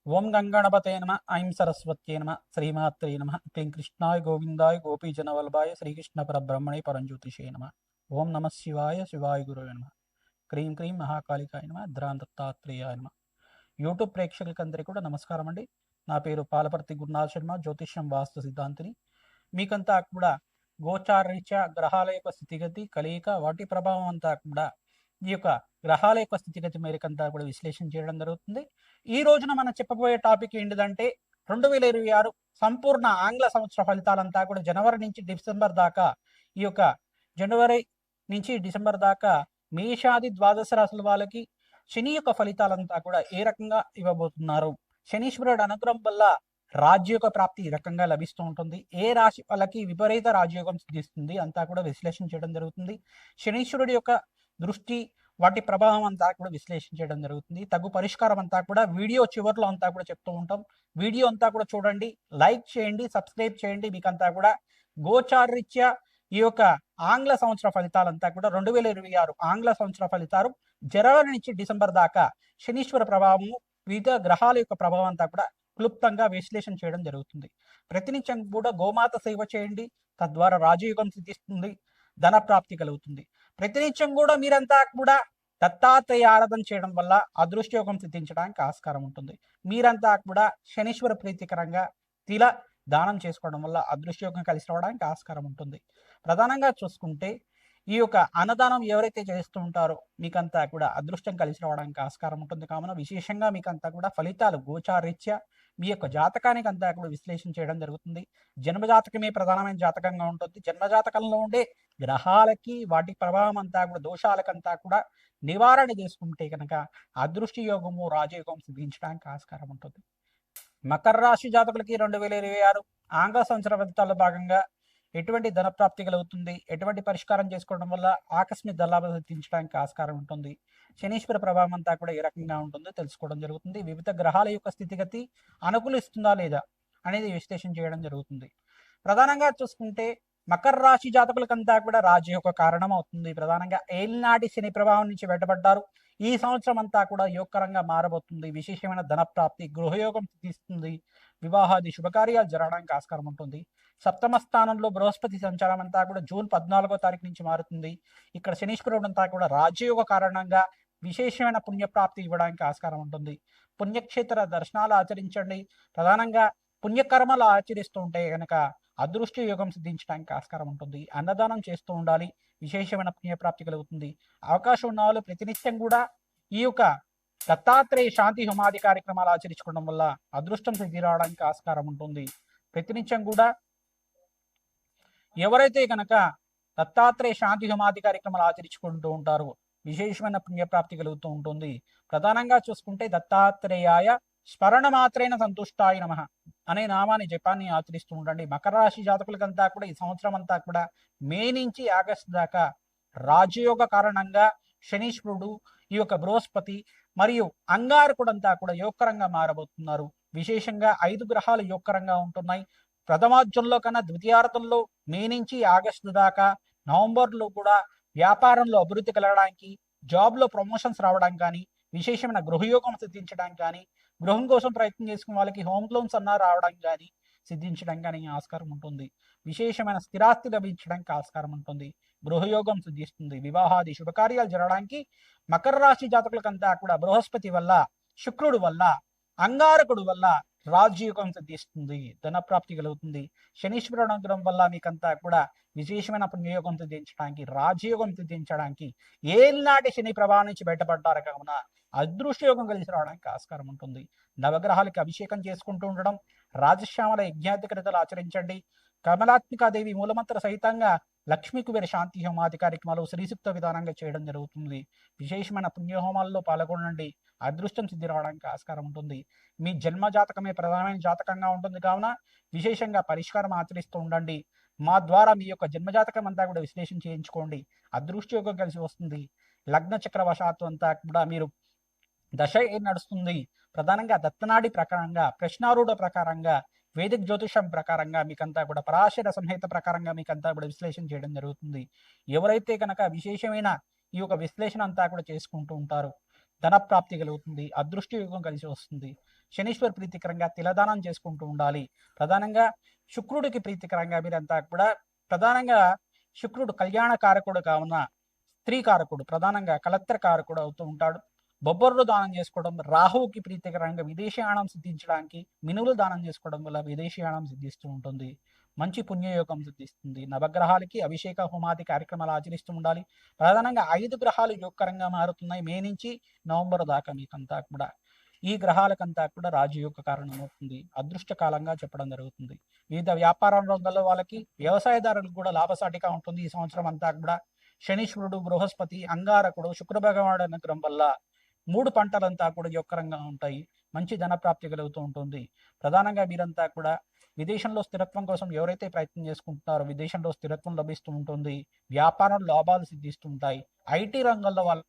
ఓం గంగణపతే నమ ఐం సరస్వత్యే నమ శ్రీమాత్రే నమ క్లీం కృష్ణాయ గోవిందాయ గోపీజనవల్లభాయ శ్రీకృష్ణ పరబ్రహ్మణే పరంజ్యోతిషే నమ ఓం నమ శివాయ శివాయ గురువే నమ క్రీం క్రీం మహాకాళికాయ నమ దత్తాత్రేయాయ నమ. యూట్యూబ్ ప్రేక్షకులందరికీ కూడా నమస్కారం అండి. నా పేరు పాలపర్తి గురునాథ్ శర్మ, జ్యోతిష్యం వాస్తు సిద్ధాంతిని. మీకంతా కూడా గోచారరీత్యా గ్రహాల యొక్క స్థితిగతి కలయిక వాటి ప్రభావం అంతా కూడా ఈ యొక్క గ్రహాల యొక్క స్థితిగతి మేరకంతా కూడా విశ్లేషణ చేయడం జరుగుతుంది. ఈ రోజున మనం చెప్పబోయే టాపిక్ ఏంటిదంటే 2026 సంపూర్ణ ఆంగ్ల సంవత్సర ఫలితాలంతా కూడా జనవరి నుంచి డిసెంబర్ దాకా, ఈ యొక్క జనవరి నుంచి డిసెంబర్ దాకా మేషాది ద్వాదశ రాశుల వాళ్ళకి శని యొక్క ఫలితాలంతా కూడా ఏ రకంగా ఇవ్వబోతున్నారు, శనీశ్వరుడు అనుగ్రహం వల్ల రాజ్యోగ ప్రాప్తి ఈ రకంగా లభిస్తూ ఉంటుంది, ఏ రాశి వాళ్ళకి విపరీత రాజయోగం సిద్ధిస్తుంది అంతా కూడా విశ్లేషణ చేయడం జరుగుతుంది. శనీశ్వరుడి యొక్క దృష్టి వాటి ప్రభావం అంతా కూడా విశ్లేషణ చేయడం జరుగుతుంది. తగు పరిష్కారం అంతా కూడా వీడియో చివరిలో అంతా కూడా చెప్తూ ఉంటాం. వీడియో అంతా కూడా చూడండి, లైక్ చేయండి, సబ్స్క్రైబ్ చేయండి. మీకంతా కూడా గోచారరీత్యా ఈ యొక్క ఆంగ్ల సంవత్సర ఫలితాలంతా కూడా 2026 ఆంగ్ల సంవత్సర ఫలితాలు జనవరి నుంచి డిసెంబర్ దాకా శనీశ్వర ప్రభావము వివిధ గ్రహాల యొక్క ప్రభావం అంతా కూడా క్లుప్తంగా విశ్లేషణ చేయడం జరుగుతుంది. ప్రతినిత్యం కూడా గోమాత సేవ చేయండి, తద్వారా రాజయోగం సిద్ధిస్తుంది, ధన ప్రాప్తి కలుగుతుంది. ప్రతినిత్యం కూడా మీరంతా కూడా దత్తాత్రేయ ఆరాధన చేయడం వల్ల అదృష్టయోగం సిద్ధించడానికి ఆస్కారం ఉంటుంది. మీరంతా కూడా శనీశ్వర ప్రీతికరంగా తిల దానం చేసుకోవడం వల్ల అదృష్టయోగం కలిసి రావడానికి ఆస్కారం ఉంటుంది. ప్రధానంగా చూసుకుంటే ఈ యొక్క అన్నదానం ఎవరైతే చేస్తూ ఉంటారో మీకంతా కూడా అదృష్టం కలిసి రావడానికి ఆస్కారం ఉంటుంది. కావున విశేషంగా మీకంతా కూడా ఫలితాలు గోచారీత్యా మీ యొక్క జాతకానికి అంతా కూడా విశ్లేషణ చేయడం జరుగుతుంది. జన్మజాతకమే ప్రధానమైన జాతకంగా ఉంటుంది. జన్మజాతకంలో ఉండే గ్రహాలకి వాటి ప్రభావం అంతా కూడా దోషాలకంతా కూడా నివారణ చేసుకుంటే కనుక అదృష్టి యోగము రాజయోగం సిద్ధించడానికి ఆస్కారం ఉంటుంది. మకర రాశి జాతకులకి 2026 ఆంగ్ల సంవత్సర ఫలితాల్లో భాగంగా ఎటువంటి ధన ప్రాప్తి కలుగుతుంది, ఎటువంటి పరిష్కారం చేసుకోవడం వల్ల ఆకస్మిక ధనలాభం సిద్ధించడానికి ఆస్కారం ఉంటుంది, శనీశ్వర ప్రభావం అంతా కూడా ఏ రకంగా ఉంటుందో తెలుసుకోవడం జరుగుతుంది. వివిధ గ్రహాల యొక్క స్థితిగతి అనుకూలిస్తుందా లేదా అనేది విశ్లేషణ చేయడం జరుగుతుంది. ప్రధానంగా చూసుకుంటే మకర రాశి జాతకులకంతా కూడా రాజయోగ కారణం అవుతుంది. ప్రధానంగా ఏలినాటి శని ప్రభావం నుంచి బయటపడ్డారు. ఈ సంవత్సరం అంతా కూడా యోగకరంగా మారబోతుంది. విశేషమైన ధన ప్రాప్తి, గృహయోగం సిద్ధిస్తుంది, వివాహాది శుభకార్యాలు జరగడానికి ఆస్కారం ఉంటుంది. సప్తమ స్థానంలో బృహస్పతి సంచారం అంతా కూడా జూన్ 14వ తారీఖు నుంచి మారుతుంది. ఇక్కడ శనీశ్వరుడు అంతా కూడా రాజయోగ కారణంగా విశేషమైన పుణ్యప్రాప్తి ఇవ్వడానికి ఆస్కారం ఉంటుంది. పుణ్యక్షేత్ర దర్శనాలు ఆచరించండి. ప్రధానంగా పుణ్యకర్మలు ఆచరిస్తూ ఉంటే కనుక అదృష్ట యోగం సిద్ధించడానికి ఆస్కారం ఉంటుంది. అన్నదానం చేస్తూ ఉండాలి, విశేషమైన పుణ్యప్రాప్తి కలుగుతుంది. అవకాశం ఉన్న వాళ్ళు ప్రతినిత్యం కూడా ఈ యొక్క దత్తాత్రేయ శాంతి హోమాది కార్యక్రమాలు ఆచరించుకోవడం వల్ల అదృష్టం సిద్ధి రావడానికి ఆస్కారం ఉంటుంది. ప్రతినిత్యం కూడా ఎవరైతే కనుక దత్తాత్రేయ శాంతి హోమాది కార్యక్రమాలు ఆచరించుకుంటూ ఉంటారో విశేషమైన పుణ్యప్రాప్తి కలుగుతూ ఉంటుంది. ప్రధానంగా చూసుకుంటే దత్తాత్రేయాయ స్మరణ మాత్రైన సంతుష్టాయ నమః అనే నామాన్ని జపాన్ని ఆచరిస్తూ ఉండండి. మకర రాశి జాతకులకంతా కూడా ఈ సంవత్సరం అంతా కూడా మే నుంచి ఆగస్టు దాకా రాజయోగ కారణంగా శనీశ్వరుడు, ఈ యొక్క బృహస్పతి మరియు అంగారకుడంతా కూడా యోగకరంగా మారబోతున్నారు. విశేషంగా 5 గ్రహాలు యోగకరంగా ఉంటున్నాయి. ప్రథమార్జంలో కన్నా ద్వితీయార్థంలో మే నుంచి ఆగస్టు దాకా, నవంబర్లో కూడా వ్యాపారంలో అభివృద్ధి కలగడానికి, జాబ్లో ప్రమోషన్స్ రావడానికి కానీ, విశేషమైన గృహయోగం సిద్ధించడానికి కానీ, గృహం కోసం ప్రయత్నం చేసుకున్న వాళ్ళకి హోమ్ లోన్స్ అన్నా రావడానికి కానీ సిద్ధించడానికి కానీ ఆస్కారం ఉంటుంది. విశేషమైన స్థిరాస్తి లభించడానికి ఆస్కారం ఉంటుంది. గృహయోగం సిద్ధిస్తుంది. వివాహాది శుభకార్యాలు జరగడానికి మకర రాశి జాతకులకంతా కూడా బృహస్పతి వల్ల, శుక్రుడు వల్ల, అంగారకుడు వల్ల రాజయోగం సిద్ధిస్తుంది, ధనప్రాప్తి కలుగుతుంది. శనీశ్వరుడు అనుగ్రహం వల్ల మీకంతా కూడా విశేషమైన పుణ్యయోగం సిద్ధించడానికి, రాజయోగం సిద్ధించడానికి, ఏలినాటి శని ప్రభావం నుంచి బయటపడ్డారు కావున అదృష్టయోగం కలిసి రావడానికి ఆస్కారం ఉంటుంది. నవగ్రహాలకి అభిషేకం చేసుకుంటూ ఉండడం, రాజశ్యామల యజ్ఞాధికృతలు ఆచరించండి. కమలాత్మికాదేవి మూలమంత్ర సహితంగా లక్ష్మీ కుబేర శాంతి హోమాది కార్యక్రమాలు శ్రీసూక్త విధానంగా చేయడం జరుగుతుంది. విశేషమైన పుణ్యహోమాల్లో పాల్గొనండి, అదృష్టం సిద్ధి రావడానికి ఆస్కారం ఉంటుంది. మీ జన్మ జాతకమే ప్రధానమైన జాతకంగా ఉంటుంది కావున విశేషంగా పరిష్కారం ఆచరిస్తూ ఉండండి. మా ద్వారా మీ యొక్క జన్మజాతకం అంతా కూడా విశ్లేషణ చేయించుకోండి, అదృష్టయోగం కలిసి వస్తుంది. లగ్న చక్రవశాత్తు అంతా కూడా మీరు దశ ఏం నడుస్తుంది, ప్రధానంగా దత్తనాడి ప్రకారంగా, ప్రశ్నారూఢ ప్రకారంగా, వేదిక జ్యోతిషం ప్రకారంగా మీకంతా కూడా పరాశర సంహిత ప్రకారంగా మీకంతా కూడా విశ్లేషణ చేయడం జరుగుతుంది. ఎవరైతే కనుక విశేషమైన ఈ యొక్క విశ్లేషణ అంతా కూడా చేసుకుంటూ ఉంటారో ధన ప్రాప్తి కలుగుతుంది, అదృష్ట యోగం కలిసి వస్తుంది. శనీశ్వర ప్రీతికరంగా తిలదానం చేసుకుంటూ ఉండాలి. ప్రధానంగా శుక్రుడికి ప్రీతికరంగా మీరంతా కూడా ప్రధానంగా శుక్రుడు కళ్యాణ కారకుడు కావున స్త్రీ కారకుడు, ప్రధానంగా కలత్ర కారకుడు అవుతూ ఉంటాడు. బొబ్బర్లు దానం చేసుకోవడం, రాహువుకి ప్రీతికరంగా విదేశీయానం సిద్ధించడానికి మినువులు దానం చేసుకోవడం వల్ల విదేశీయానం సిద్ధిస్తూ ఉంటుంది. మంచి పుణ్యయోగం సిద్ధిస్తుంది. నవగ్రహాలకి అభిషేక హోమాది కార్యక్రమాలు ఆచరిస్తూ ఉండాలి. ప్రధానంగా 5 గ్రహాలు యోగకరంగా మారుతున్నాయి మే నుంచి నవంబర్ దాకా. మీకంతా కూడా ఈ గ్రహాలకంతా కూడా రాజయోగ కారణమవుతుంది. అదృష్ట కాలంగా చెప్పడం జరుగుతుంది. వివిధ వ్యాపార రంగంలో వాళ్ళకి, వ్యవసాయదారులకు కూడా లాభసాటిగా ఉంటుంది ఈ సంవత్సరం అంతా కూడా. శనీశ్వరుడు, బృహస్పతి, అంగారకుడు, శుక్ర భగవానుడు అనుగ్రహం వల్ల 3 పంటలంతా కూడా యోగకరంగా ఉంటాయి. మంచి ధన ప్రాప్తి కలుగుతూ ఉంటుంది. ప్రధానంగా మీరంతా కూడా విదేశంలో స్థిరత్వం కోసం ఎవరైతే ప్రయత్నం చేసుకుంటున్నారో విదేశంలో స్థిరత్వం లభిస్తూ ఉంటుంది. వ్యాపారం లాభాలు సిద్ధిస్తూ ఉంటాయి. ఐటీ రంగంలో వాళ్ళు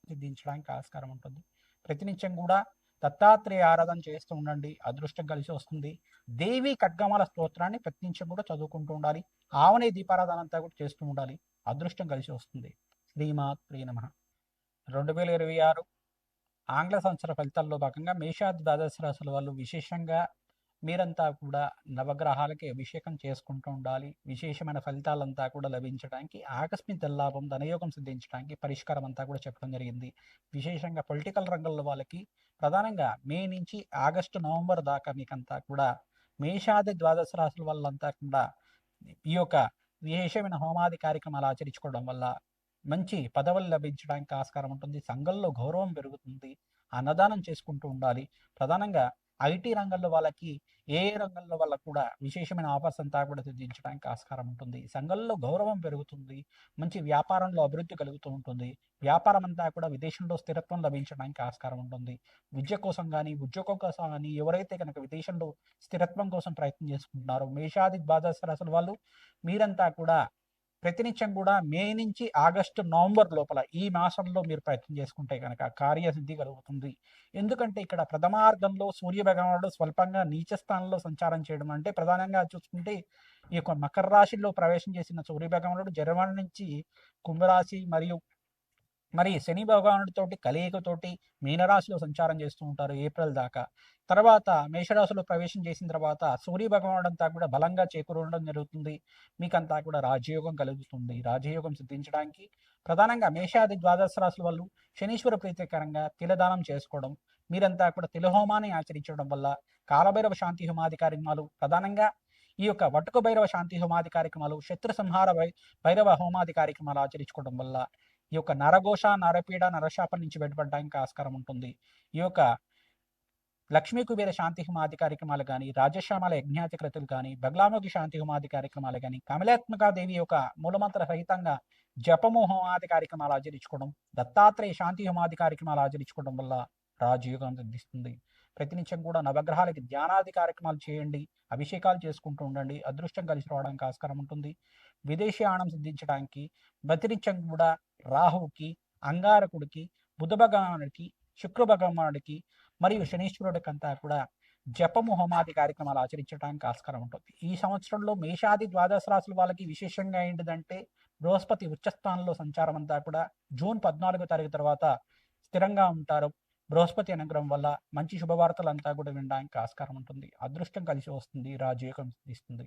సిద్ధించడానికి ఆస్కారం ఉంటుంది. ప్రతినిత్యం కూడా దత్తాత్రేయ ఆరాధన చేస్తూ ఉండండి, అదృష్టం కలిసి వస్తుంది. దేవి ఖడ్గమాల స్తోత్రాన్ని ప్రతినిత్యం కూడా చదువుకుంటూ ఉండాలి. ఆవనే దీపారాధన అంతా కూడా చేస్తూ ఉండాలి, అదృష్టం కలిసి వస్తుంది. శ్రీమాత్రే నమః. 2026 ఆంగ్ల సంవత్సర ఫలితాల్లో భాగంగా మేషాది ద్వాదశ రాశుల వాళ్ళు విశేషంగా మీరంతా కూడా నవగ్రహాలకి అభిషేకం చేసుకుంటూ ఉండాలి. విశేషమైన ఫలితాలంతా కూడా లభించడానికి, ఆకస్మిక లాభం, ధనయోగం సిద్ధించడానికి పరిష్కారం అంతా కూడా చెప్పడం జరిగింది. విశేషంగా పొలిటికల్ రంగంలో వాళ్ళకి ప్రధానంగా మే నుంచి ఆగస్టు నవంబర్ దాకా మీకంతా కూడా మేషాది ద్వాదశ రాశుల వాళ్ళంతా కూడా ఈ యొక్క విశేషమైన హోమాది కార్యక్రమాలు ఆచరించుకోవడం వల్ల మంచి పదవులు లభించడానికి ఆస్కారం ఉంటుంది. సంఘంలో గౌరవం పెరుగుతుంది. అన్నదానం చేసుకుంటూ ఉండాలి. ప్రధానంగా ఐటీ రంగంలో వాళ్ళకి ఏ రంగంలో వాళ్ళకు కూడా విశేషమైన ఆఫర్స్ అంతా కూడా సిద్ధించడానికి ఆస్కారం ఉంటుంది. సంఘంలో గౌరవం పెరుగుతుంది. మంచి వ్యాపారంలో అభివృద్ధి కలుగుతూ ఉంటుంది. వ్యాపారం అంతా కూడా విదేశంలో స్థిరత్వం లభించడానికి ఆస్కారం ఉంటుంది. విద్య కోసం కానీ, ఉద్యోగం కోసం కానీ ఎవరైతే కనుక విదేశంలో స్థిరత్వం కోసం ప్రయత్నం చేసుకుంటున్నారో మేషాది ద్వాదశ రాశుల వాళ్ళు మీరంతా కూడా ప్రతినిత్యం కూడా మే నుంచి ఆగస్టు నవంబర్ లోపల ఈ మాసంలో మీరు ప్రయత్నం చేసుకుంటే కనుక కార్యసిద్ధి కలుగుతుంది. ఎందుకంటే ఇక్కడ ప్రథమార్థంలో సూర్య భగవానుడు స్వల్పంగా నీచ స్థానంలో సంచారం చేయడం అంటే ప్రధానంగా చూసుకుంటే ఈ యొక్క మకర రాశిలో ప్రవేశం చేసిన సూర్య భగవానుడు జర్మనీ నుంచి కుంభరాశి మరి శని భగవానుడితోటి కలయికతోటి మీనరాశిలో సంచారం చేస్తూ ఉంటారు ఏప్రిల్ దాకా. తర్వాత మేషరాశిలో ప్రవేశం చేసిన తర్వాత సూర్య భగవానుడు అంతా కూడా బలంగా చేకూరడం జరుగుతుంది. మీకంతా కూడా రాజయోగం కలుగుతుంది. రాజయోగం సిద్ధించడానికి ప్రధానంగా మేషాది ద్వాదశ రాశుల వాళ్ళు శనీశ్వర ప్రీతికరంగా తిలదానం చేసుకోవడం, మీరంతా కూడా తిలహోమాన్ని ఆచరించడం వల్ల, కాలభైరవ శాంతి హోమాది కార్యక్రమాలు, ప్రధానంగా ఈ యొక్క వటుక భైరవ శాంతి హోమాది కార్యక్రమాలు, శత్రు సంహార భైరవ హోమాది కార్యక్రమాలు ఆచరించుకోవడం వల్ల ఈ యొక్క నరఘోష, నరపీడ, నరశాపం నుంచి బయటపడడానికి ఆస్కారం ఉంటుంది. ఈ యొక్క లక్ష్మీ కుబేర శాంతి హోమాది కార్యక్రమాలు కానీ, రాజశ్యామల యజ్ఞాతి క్రతులు కానీ, బగ్లాముఖి శాంతి హోమాది కార్యక్రమాలు కానీ, కమలాత్మకాదేవి యొక్క మూలమంత్ర సహితంగా జపము హోమాది కార్యక్రమాలు ఆచరించుకోవడం, దత్తాత్రేయ శాంతి హోమాది కార్యక్రమాలు ఆచరించుకోవడం వల్ల రాజయోగం సిద్ధిస్తుంది. ప్రతినిత్యం కూడా నవగ్రహాలకి ధ్యానాది కార్యక్రమాలు చేయండి, అభిషేకాలు చేసుకుంటూ ఉండండి, అదృష్టం కలిసి రావడానికి ఆస్కారం ఉంటుంది. విదేశీయానం సిద్ధించడానికి ప్రతినిత్యం కూడా రాహువుకి, అంగారకుడికి, బుధ భగవానుడికి, శుక్ర భగవానుడికి మరియు శనీశ్వరుడికి అంతా కూడా జపము హోమాది కార్యక్రమాలు ఆచరించడానికి ఆస్కారం ఉంటుంది. ఈ సంవత్సరంలో మేషాది ద్వాదశ రాశుల వాళ్ళకి విశేషంగా ఏంటిదంటే బృహస్పతి ఉచ్చస్థానంలో సంచారం అంతా కూడా జూన్ 14వ తారీఖు తర్వాత స్థిరంగా ఉంటారు. బృహస్పతి అనుగ్రహం వల్ల మంచి శుభవార్తలు అంతా కూడా వినడానికి ఆస్కారం ఉంటుంది. అదృష్టం కలిసి వస్తుంది, రాజయోగం సిద్ధిస్తుంది.